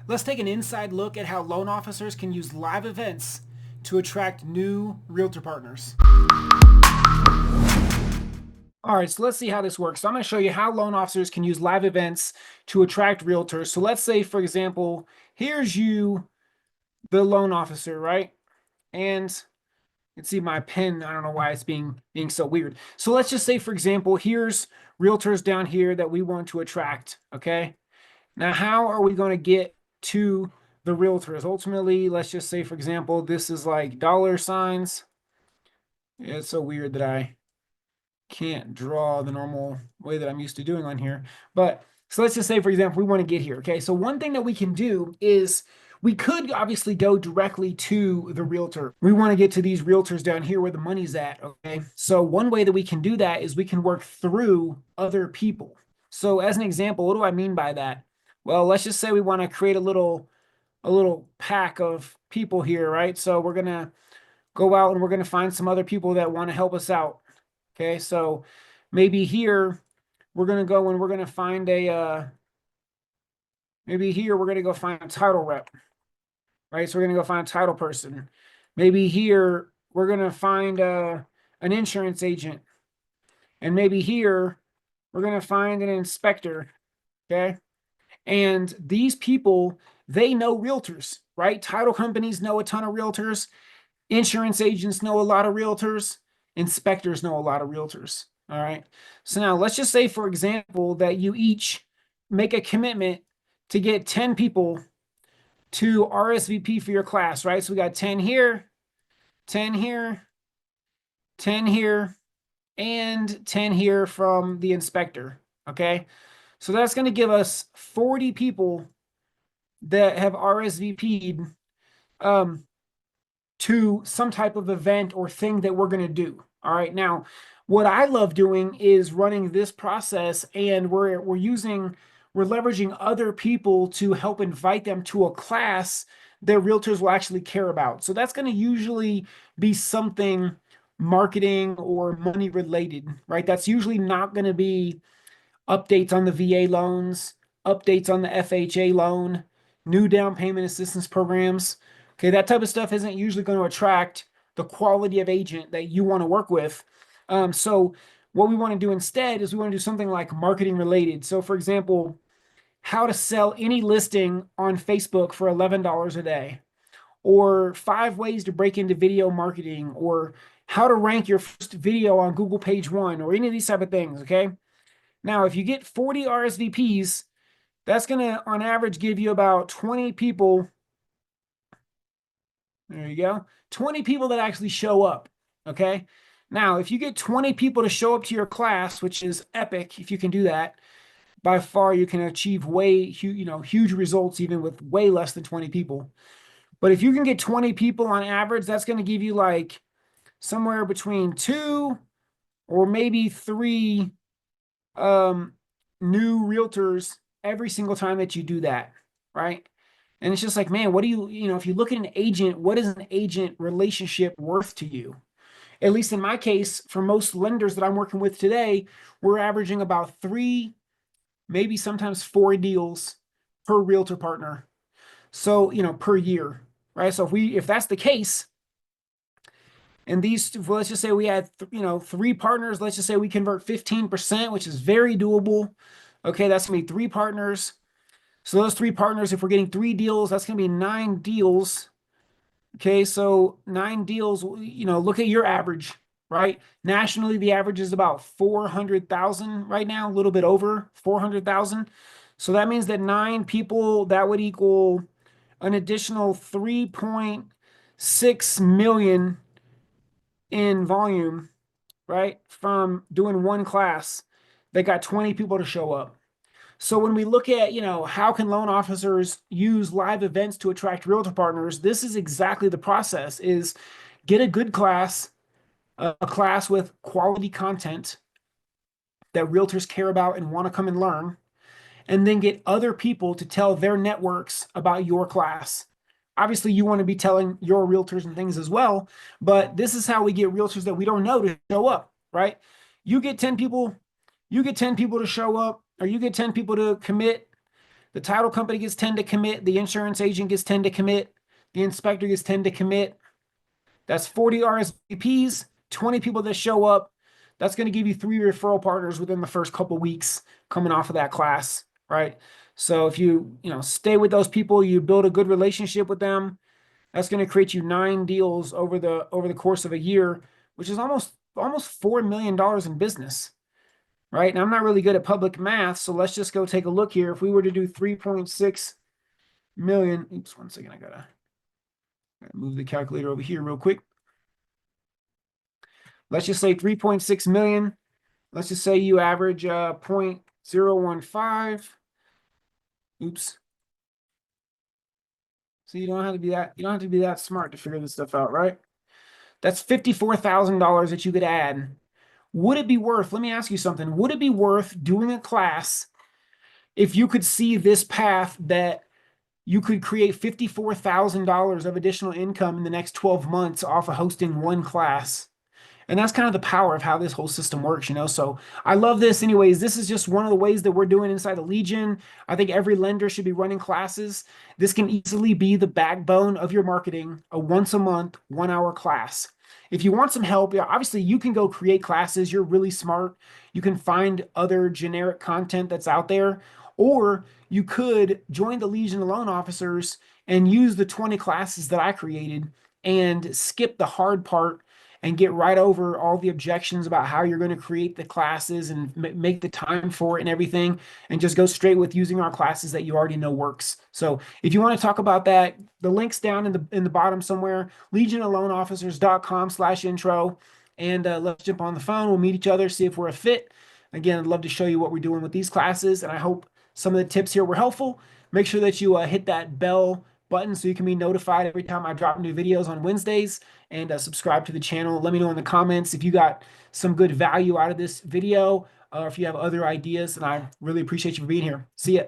Let's take an inside look at how loan officers can use live events to attract new realtor partners. All right, so let's see how this works. So I'm going to show you how loan officers can use live events to attract realtors. So let's say, for example, here's you, the loan officer, right? And you can see my pen. I don't know why it's being so weird. So let's just say, for example, here's realtors down here that we want to attract. Okay. Now, how are we going to get to the realtors? Ultimately, let's just say, for example, this is like dollar signs. Yeah, it's so weird that I can't draw the normal way that I'm used to doing on here. But so let's just say, for example, we want to get here. Okay. So one thing that we can do is we could obviously go directly to the realtor. We want to get to these realtors down here where the money's at. Okay. So one way that we can do that is we can work through other people. So as an example, what do I mean by that? Well, let's just say we want to create a little pack of people here, right? So we're going to go out and we're going to find some other people that want to help us out. Okay, so maybe here we're going to go and we're going to find maybe here we're going to go find a title rep, right? So we're going to go find a title person. Maybe here we're going to find an insurance agent. And maybe here we're going to find an inspector, okay? And these people, they know realtors, right? Title companies know a ton of realtors. Insurance agents know a lot of realtors. Inspectors know a lot of realtors. All right. So now let's just say, for example, that you each make a commitment to get 10 people to RSVP for your class, right? So we got 10 here, 10 here, 10 here, and 10 here from the inspector. Okay. So that's going to give us 40 people that have RSVP'd to some type of event or thing that we're going to do. All right. Now, what I love doing is running this process, and we're leveraging other people to help invite them to a class that realtors will actually care about. So that's going to usually be something marketing or money related, right? That's usually not going to be updates on the VA loans, updates on the FHA loan, new down payment assistance programs. Okay, that type of stuff isn't usually going to attract the quality of agent that you want to work with. So what we want to do instead is we want to do something like marketing related. So for example, how to sell any listing on Facebook for $11 a day, or 5 ways to break into video marketing, or how to rank your first video on Google page one, or any of these type of things. Okay. Now, if you get 40 RSVPs, that's going to, on average, give you about 20 people. There you go. 20 people that actually show up. Okay. Now, if you get 20 people to show up to your class, which is epic, if you can do that, by far you can achieve huge results even with way less than 20 people. But if you can get 20 people on average, that's going to give you like somewhere between 2 or maybe 3 new realtors every single time that you do that, right? And it's just like, man, what do if you look at an agent, what is an agent relationship worth to you? At least in my case, for most lenders that I'm working with today, we're averaging about 3, maybe sometimes 4 deals per realtor partner. So, per year, right? So if that's the case, and let's just say we had, 3 partners, let's just say we convert 15%, which is very doable. Okay, that's gonna be 3 partners. So those 3 partners, if we're getting 3 deals, that's gonna be 9 deals. Okay, so 9 deals, look at your average, right? Nationally, the average is about 400,000 right now, a little bit over 400,000. So that means that 9 people, that would equal an additional 3.6 million in volume, right? From doing one class, they got 20 people to show up. So when we look at, how can loan officers use live events to attract realtor partners, this is exactly the process: is get a good class, a class with quality content that realtors care about and want to come and learn, and then get other people to tell their networks about your class. Obviously, you want to be telling your realtors and things as well, but this is how we get realtors that we don't know to show up, right? You get 10 people, you get 10 people to show up, or you get 10 people to commit The title company gets 10 to commit. The insurance agent gets 10 to commit. The inspector gets 10 to commit. That's 40 RSVPs, 20 people that show up. That's going to give you 3 referral partners within the first couple weeks coming off of that class, right? So if you stay with those people, you build a good relationship with them, that's going to create you 9 deals over the course of a year, which is almost $4 million in business, right? And I'm not really good at public math, so let's just go take a look here. If we were to do 3.6 million, oops, one second, I gotta move the calculator over here real quick. Let's just say 3.6 million. Let's just say you average 0.015. Oops. So you don't have to be that smart to figure this stuff out, right? That's $54,000 that you could add. Would it be worth, let me ask you something, would it be worth doing a class if you could see this path that you could create $54,000 of additional income in the next 12 months off of hosting one class? And that's kind of the power of how this whole system works. So I love this. Anyways, this is just one of the ways that we're doing inside the Legion. I think every lender should be running classes. This can easily be the backbone of your marketing, a once a month, 1 hour class. If you want some help, yeah, obviously you can go create classes. You're really smart. You can find other generic content that's out there, or you could join the Legion of Loan Officers and use the 20 classes that I created and skip the hard part and get right over all the objections about how you're going to create the classes and make the time for it and everything, and just go straight with using our classes that you already know works. So if you want to talk about that, the link's down in the bottom somewhere, legionofloanofficers.com/intro, and let's jump on the phone. We'll meet each other, see if we're a fit. Again, I'd love to show you what we're doing with these classes, and I hope some of the tips here were helpful. Make sure that you hit that bell button so you can be notified every time I drop new videos on Wednesdays, and subscribe to the channel. Let me know in the comments if you got some good value out of this video, or if you have other ideas, and I really appreciate you for being here. See ya.